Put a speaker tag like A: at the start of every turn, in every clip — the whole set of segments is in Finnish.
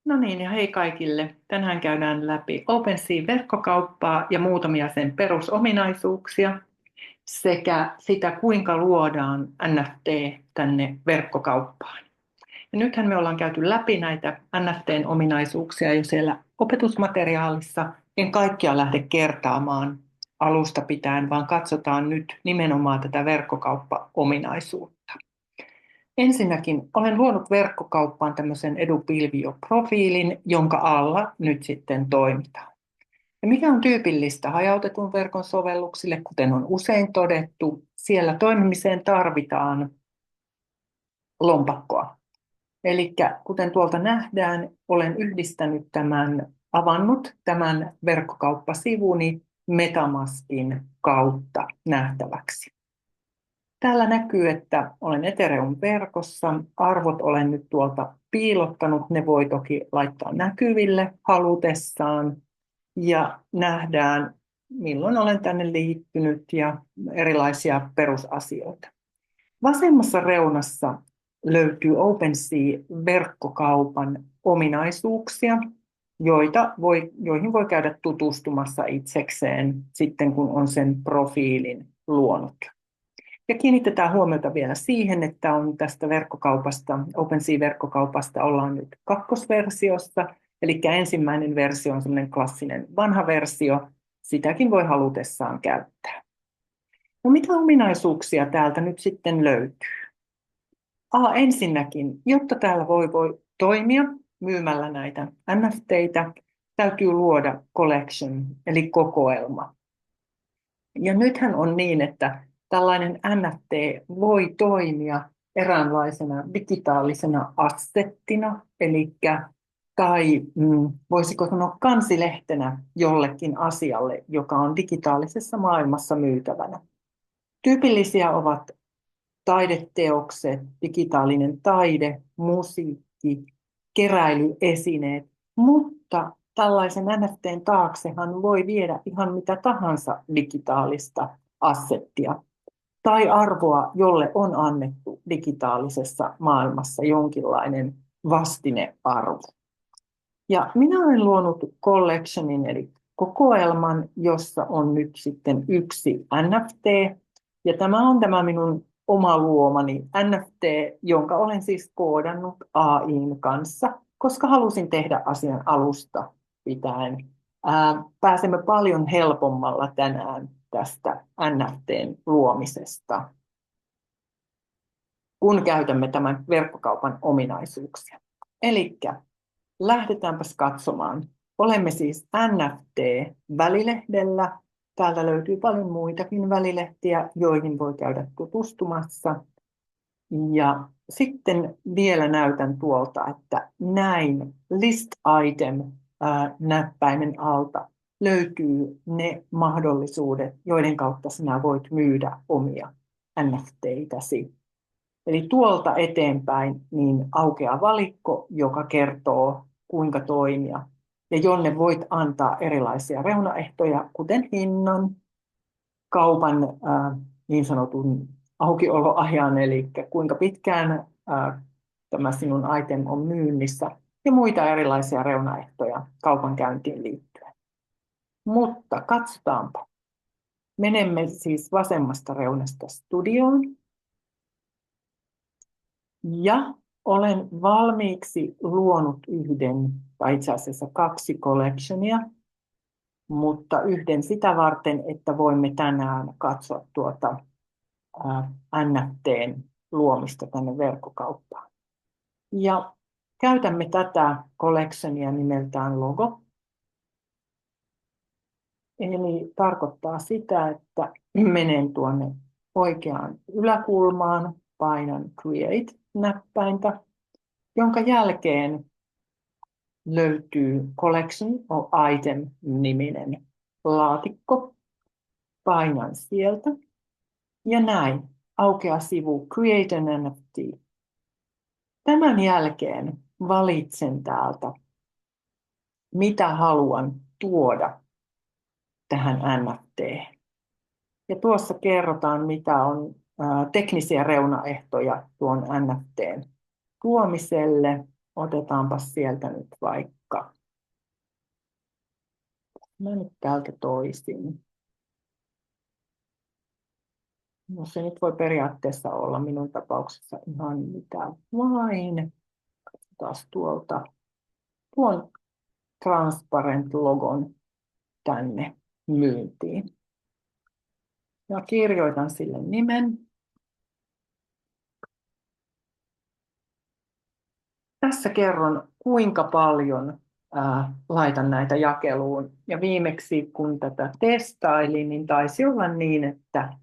A: No niin, ja hei kaikille. Tänään käydään läpi OpenSea-verkkokauppaa ja muutamia sen perusominaisuuksia sekä sitä, kuinka luodaan NFT tänne verkkokauppaan. Ja nythän me ollaan käyty läpi näitä NFTn ominaisuuksia jo siellä opetusmateriaalissa. En kaikkia lähde kertaamaan alusta pitäen, vaan katsotaan nyt nimenomaan tätä verkkokauppa-ominaisuutta. Ensinnäkin olen luonut verkkokauppaan tämmöisen EduPilvio-profiilin, jonka alla nyt sitten toimitaan. Ja mikä on tyypillistä hajautetun verkon sovelluksille, kuten on usein todettu, siellä toimimiseen tarvitaan lompakkoa. Eli kuten tuolta nähdään, olen avannut tämän verkkokauppasivuni MetaMaskin kautta nähtäväksi. Täällä näkyy, että olen Ethereum-verkossa. Arvot olen nyt tuolta piilottanut. Ne voi toki laittaa näkyville halutessaan. Ja nähdään, milloin olen tänne liittynyt ja erilaisia perusasioita. Vasemmassa reunassa löytyy OpenSea-verkkokaupan ominaisuuksia, joihin voi käydä tutustumassa itsekseen sitten, kun on sen profiilin luonut. Ja kiinnitetään huomiota vielä siihen, että on tästä verkkokaupasta, OpenSea-verkkokaupasta ollaan nyt kakkosversiossa, eli ensimmäinen versio on semmoinen klassinen vanha versio, sitäkin voi halutessaan käyttää. No mitä ominaisuuksia täältä nyt sitten löytyy? Ensinnäkin, jotta täällä voi toimia myymällä näitä NFTitä, täytyy luoda collection, eli kokoelma. Ja nythän on niin, että tällainen NFT voi toimia eräänlaisena digitaalisena assettina, tai voisiko sanoa kansilehtenä jollekin asialle, joka on digitaalisessa maailmassa myytävänä. Tyypillisiä ovat taideteokset, digitaalinen taide, musiikki, keräilyesineet, mutta tällaisen NFTn taaksehan voi viedä ihan mitä tahansa digitaalista assettia tai arvoa, jolle on annettu digitaalisessa maailmassa jonkinlainen vastinearvo. Ja minä olen luonut collectionin, eli kokoelman, jossa on nyt sitten yksi NFT, ja tämä on tämä minun oma luomani NFT, jonka olen siis koodannut AI:n kanssa, koska halusin tehdä asian alusta pitäen. Pääsemme paljon helpommalla tänään tästä NFTn luomisesta, kun käytämme tämän verkkokaupan ominaisuuksia. Eli lähdetäänpäs katsomaan. Olemme siis NFT-välilehdellä. Täältä löytyy paljon muitakin välilehtiä, joihin voi käydä tutustumassa. Ja sitten vielä näytän tuolta, että näin list item näppäimen alta löytyy ne mahdollisuudet, joiden kautta sinä voit myydä omia NFTitäsi. Eli tuolta eteenpäin niin aukeaa valikko, joka kertoo kuinka toimia ja jonne voit antaa erilaisia reunaehtoja, kuten hinnan, kaupan niin sanotun aukioloajan, eli kuinka pitkään tämä sinun item on myynnissä, ja muita erilaisia reunaehtoja kaupankäyntiin liittyen. Mutta katsotaanpa. Menemme siis vasemmasta reunasta studioon. Ja olen valmiiksi luonut yhden, tai itse asiassa kaksi collectionia, mutta yhden sitä varten, että voimme tänään katsoa tuota NFTn luomista tänne verkkokauppaan. Ja käytämme tätä collectionia nimeltään logo. Eli tarkoittaa sitä, että menen tuonne oikeaan yläkulmaan, painan Create-näppäintä, jonka jälkeen löytyy Collection of Item-niminen laatikko. Painan sieltä ja näin aukeaa sivu Create an NFT. Tämän jälkeen valitsen täältä, mitä haluan tuoda tähän NFT. Ja tuossa kerrotaan, mitä on teknisiä reunaehtoja tuon NFTn tuomiselle. Otetaanpa sieltä nyt vaikka. Mä nyt täältä toisin. No se nyt voi periaatteessa olla minun tapauksessa ihan mitä vain. Taas tuolta tuon transparent logon tänne myyntiin. Ja kirjoitan sille nimen. Tässä kerron, kuinka paljon laitan näitä jakeluun. Ja viimeksi, kun tätä testailin, niin taisi olla niin, että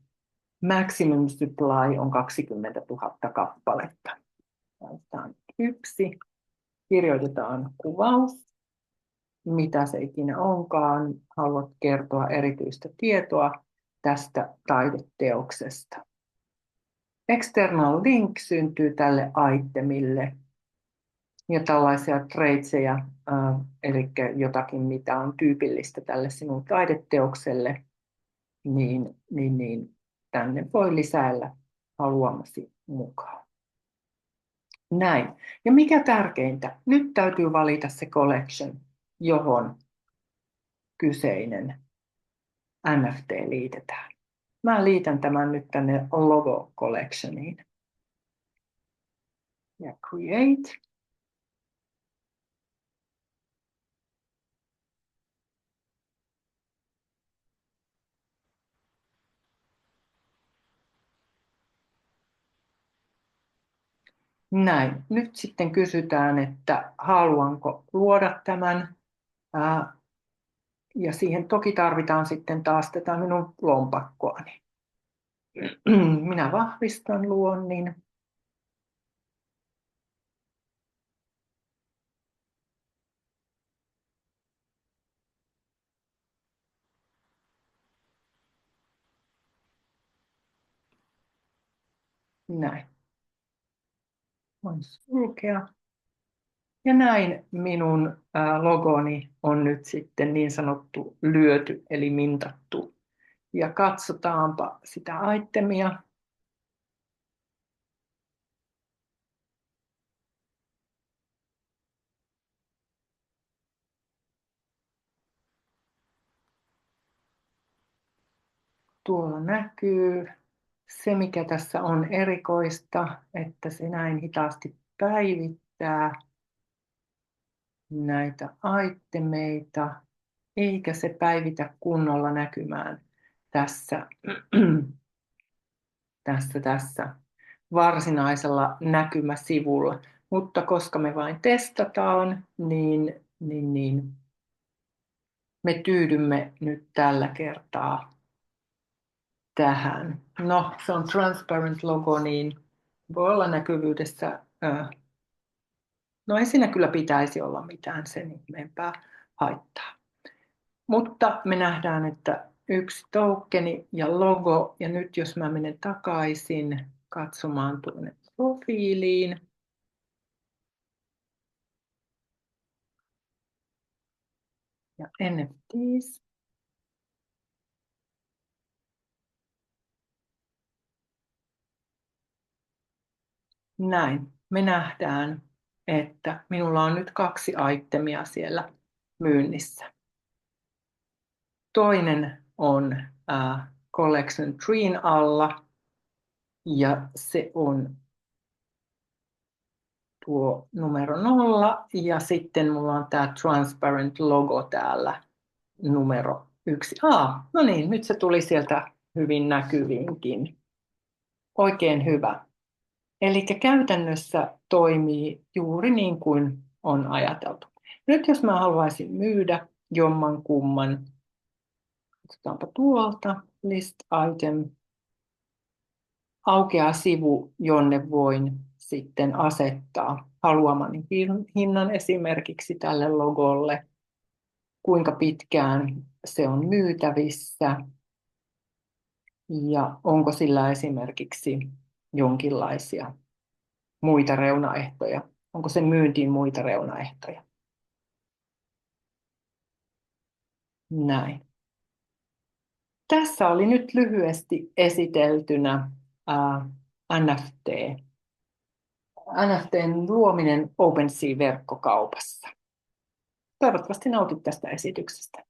A: maximum supply on 20 000 kappaletta. Laitetaan 1. Kirjoitetaan kuvaus, mitä se ikinä onkaan. Haluat kertoa erityistä tietoa tästä taideteoksesta. External link syntyy tälle itemille. Ja tällaisia traitsejä, eli jotakin, mitä on tyypillistä tälle sinun taideteokselle, niin tänne voi lisäillä haluamasi mukaan. Näin. Ja mikä tärkeintä, nyt täytyy valita se collection, johon kyseinen NFT liitetään. Mä liitän tämän nyt tänne logo collectioniin. Ja create. Näin. Nyt sitten kysytään, että haluanko luoda tämän. Ja siihen toki tarvitaan sitten taas tätä minun lompakkoani. Minä vahvistan luonnin. Näin. Voin sulkea. Ja näin minun logoni on nyt sitten niin sanottu lyöty, eli mintattu. Ja katsotaanpa sitä itemia. Tuolla näkyy se, mikä tässä on erikoista, että se näin hitaasti päivittää näitä aittemeita, eikä se päivitä kunnolla näkymään tässä varsinaisella näkymäsivulla. Mutta koska me vain testataan, niin me tyydymme nyt tällä kertaa tähän. No, se on transparent logo, niin voi olla näkyvyydessä. No ei siinä kyllä pitäisi olla mitään sen ihmeempää haittaa. Mutta me nähdään, että yksi tokeni ja logo. Ja nyt jos mä menen takaisin katsomaan tuonne profiiliin. Ja NFTs. Näin. Me nähdään, että minulla on nyt 2 itemia siellä myynnissä. Toinen on Collection Treen alla ja se on tuo numero 0 ja sitten mulla on tämä Transparent logo täällä numero 1. No niin, nyt se tuli sieltä hyvin näkyviinkin. Oikein hyvä. Eli käytännössä toimii juuri niin kuin on ajateltu. Nyt jos mä haluaisin myydä jomman kumman, otetaanpa tuolta, list item, aukeaa sivu, jonne voin sitten asettaa haluamani hinnan esimerkiksi tälle logolle, kuinka pitkään se on myytävissä ja onko sillä esimerkiksi jonkinlaisia muita reunaehtoja. Onko sen myyntiin muita reunaehtoja? Näin. Tässä oli nyt lyhyesti esiteltynä NFT NFTn luominen OpenSea-verkkokaupassa. Toivottavasti nautit tästä esityksestä.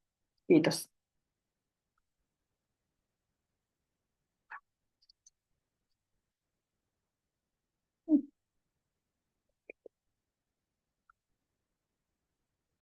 A: Kiitos.